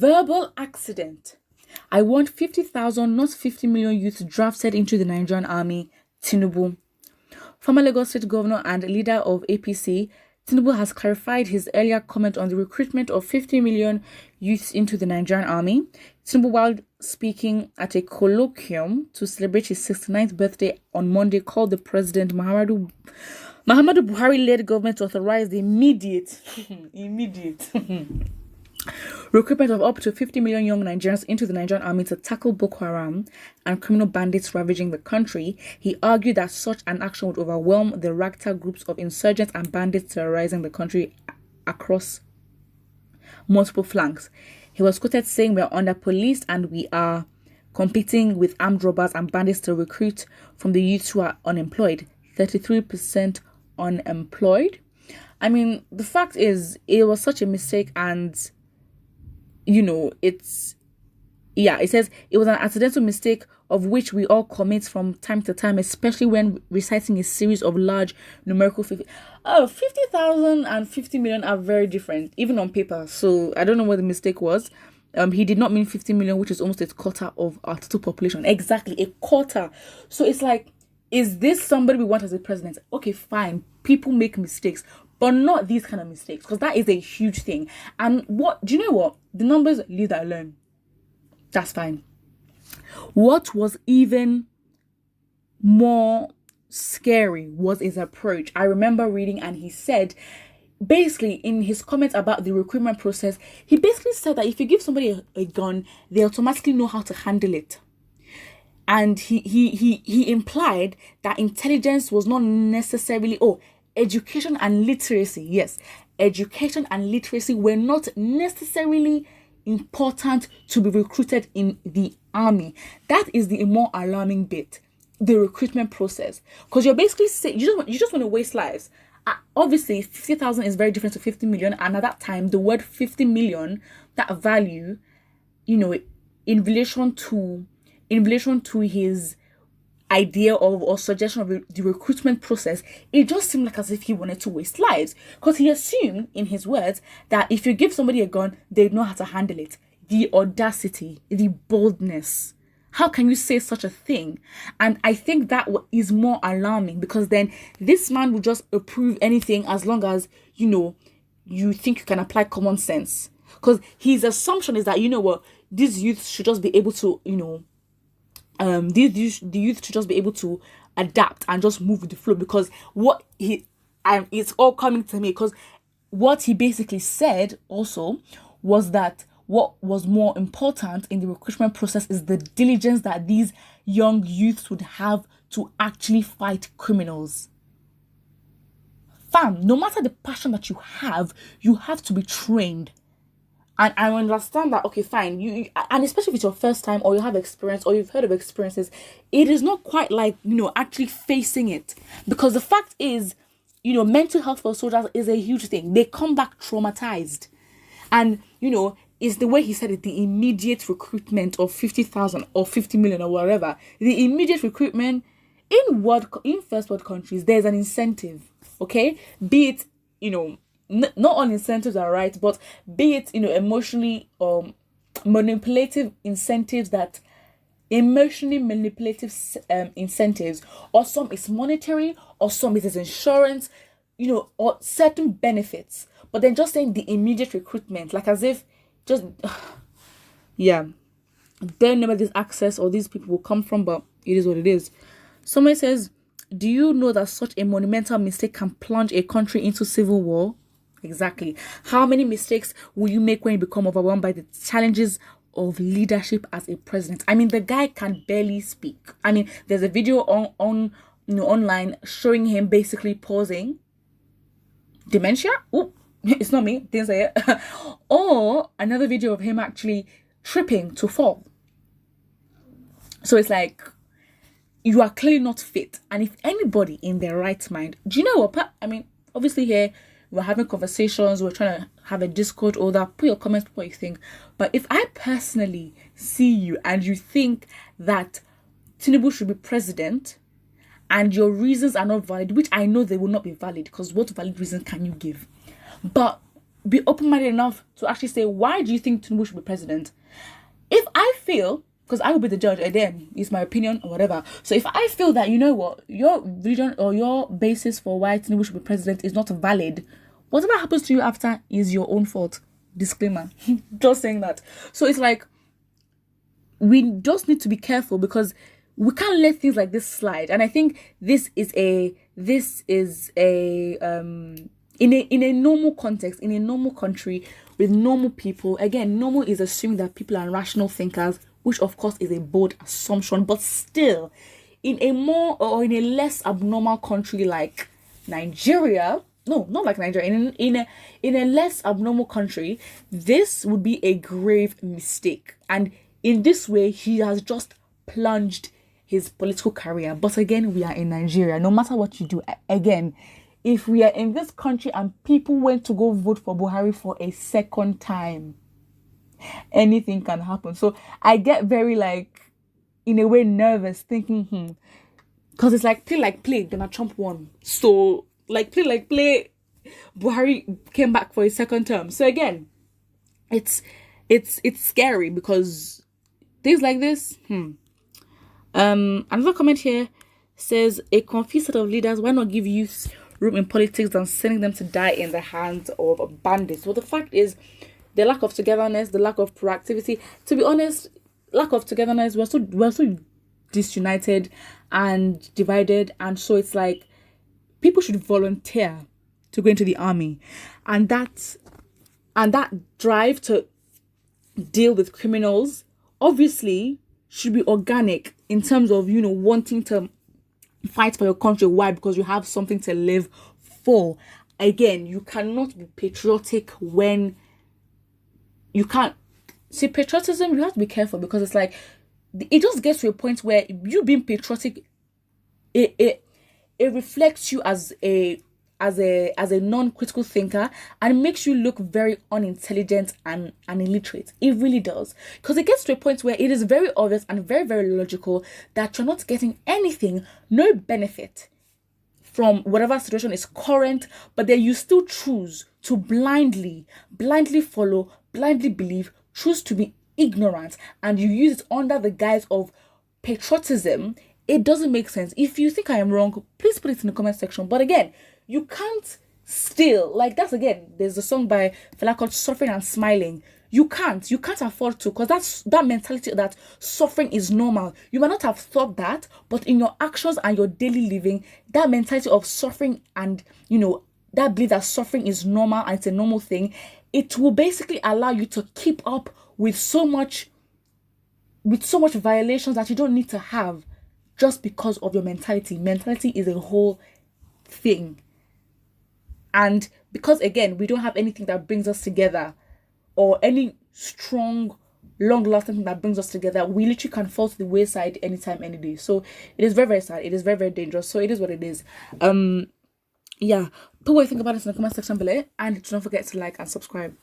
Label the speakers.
Speaker 1: Verbal accident. I want 50,000, not 50 million youths drafted into the Nigerian army. Tinubu. Former Lagos State Governor and leader of APC, Tinubu has clarified his earlier comment on the recruitment of 50 million youths into the Nigerian army. Tinubu, while speaking at a colloquium to celebrate his 69th birthday on Monday, called the President Muhammadu Buhari-led government to authorize the immediate recruitment of up to 50 million young Nigerians into the Nigerian army to tackle Boko Haram and criminal bandits ravaging the country. He argued that such an action would overwhelm the ragtag groups of insurgents and bandits terrorizing the country across multiple flanks. He was quoted saying, "We are under-policed and we are competing with armed robbers and bandits to recruit from the youths who are unemployed." 33% unemployed. I mean, the fact is, it was such a mistake, and it says it was an accidental mistake of which we all commit from time to time, especially when reciting a series of large numerical 50,000 and 50 million are very different, even on paper. So I don't know what the mistake was. He did not mean 50 million, which is almost a quarter of our total population. Exactly, a quarter. So it's like, is this somebody we want as a president? Okay, fine. People make mistakes, but not these kind of mistakes, because that is a huge thing. And do you know what? The numbers, leave that alone. That's fine. What was even more scary was his approach. I remember reading, and he said, basically, in his comments about the recruitment process, he basically said that if you give somebody a gun, they automatically know how to handle it. And he implied that intelligence was not necessarily, education and literacy. Yes, education and literacy were not necessarily important to be recruited in the army. That is the more alarming bit, the recruitment process. Because you're basically saying you just want to waste lives. Obviously, 50,000 is very different to 50 million. And at that time, the word 50 million, that value, in relation to his idea of or suggestion of the recruitment process, it just seemed like as if he wanted to waste lives, because he assumed, in his words, that if you give somebody a gun, they know how to handle it. The audacity, the boldness. How can you say such a thing? And I think that is more alarming, because then this man will just approve anything as long as you think you can apply common sense. Because his assumption is that these youths should just be able to the youth should just be able to adapt and just move with the flow, because it's all coming to me, because what he basically said also was that what was more important in the recruitment process is the diligence that these young youths would have to actually fight criminals. Fam, no matter the passion that you have to be trained. And I understand that, okay, fine, you and especially if it's your first time, or you have experience, or you've heard of experiences, it is not quite like, actually facing it. Because the fact is, mental health for soldiers is a huge thing. They come back traumatized. And, it's the way he said it, the immediate recruitment of 50,000 or 50 million or whatever. The immediate recruitment in first world countries, there's an incentive, okay? Be it, not all incentives are right, but be it, emotionally manipulative incentives incentives, or some is monetary, or some is insurance, or certain benefits. But then just saying the immediate recruitment, like as if just, don't know where this access or these people will come from, but it is what it is. Somebody says, do you know that such a monumental mistake can plunge a country into civil war? Exactly. How many mistakes will you make when you become overwhelmed by the challenges of leadership as a president? I mean, the guy can barely speak. I mean, there's a video on online showing him basically pausing. Dementia? Oh, it's not me. Didn't say it. Or another video of him actually tripping to fall. So it's like, you are clearly not fit. And if anybody in their right mind, do you know what? I mean, obviously here, we're having conversations, we're trying to have a Discord, all that. Put your comments, what you think. But if I personally see you and you think that Tinubu should be president and your reasons are not valid, which I know they will not be valid, because what valid reasons can you give? But be open-minded enough to actually say, why do you think Tinubu should be president? If I feel, because I will be the judge, again, it's my opinion or whatever. So if I feel that, you know what, your vision or your basis for why Tinubu should be president is not valid, whatever happens to you after is your own fault. Disclaimer. Just saying that. So it's like, we just need to be careful, because we can't let things like this slide. And I think this is a in a normal context, in a normal country with normal people. Again, normal is assuming that people are rational thinkers, which of course is a bold assumption, but still, in a more or in a less abnormal country like Nigeria, no, not like Nigeria, in a less abnormal country, this would be a grave mistake. And in this way, he has just plunged his political career. But again, we are in Nigeria. No matter what you do, again, if we are in this country and people went to go vote for Buhari for a second time, anything can happen. So I get very, like, in a way, nervous, thinking, because it's like play, Donald Trump won. So play, Buhari came back for a second term. So again, it's scary, because things like this. Another comment here says, a confused set of leaders, why not give youth room in politics than sending them to die in the hands of bandits? Well, the fact is, the lack of togetherness, the lack of proactivity. To be honest, lack of togetherness. We're so disunited and divided, and so it's like people should volunteer to go into the army, and that drive to deal with criminals obviously should be organic in terms of, wanting to fight for your country. Why? Because you have something to live for. Again, you cannot be patriotic when you can't see patriotism. You have to be careful, because it's like, it just gets to a point where you being patriotic, it reflects you as a non-critical thinker, and makes you look very unintelligent and illiterate. It really does, because it gets to a point where it is very obvious and very, very logical that you're not getting anything, no benefit from whatever situation is current, but then you still choose to blindly follow, blindly believe, choose to be ignorant, and you use it under the guise of patriotism. It doesn't make sense. If you think I am wrong, please put it in the comment section. But again, you can't still, like, that's, again, there's a song by Fela called Suffering and Smiling. You can't afford to, because that mentality that suffering is normal. You might not have thought that, but in your actions and your daily living, that mentality of suffering and, that belief that suffering is normal and it's a normal thing, it will basically allow you to keep up with so much violations that you don't need to have, just because of your mentality. Mentality is a whole thing. And because, again, we don't have anything that brings us together, or any strong, long-lasting thing that brings us together, we literally can fall to the wayside anytime, any day. So it is very, very sad. It is very, very dangerous. So it is what it is. Yeah. Put what you think about it in the comment section below, and do not forget to like and subscribe.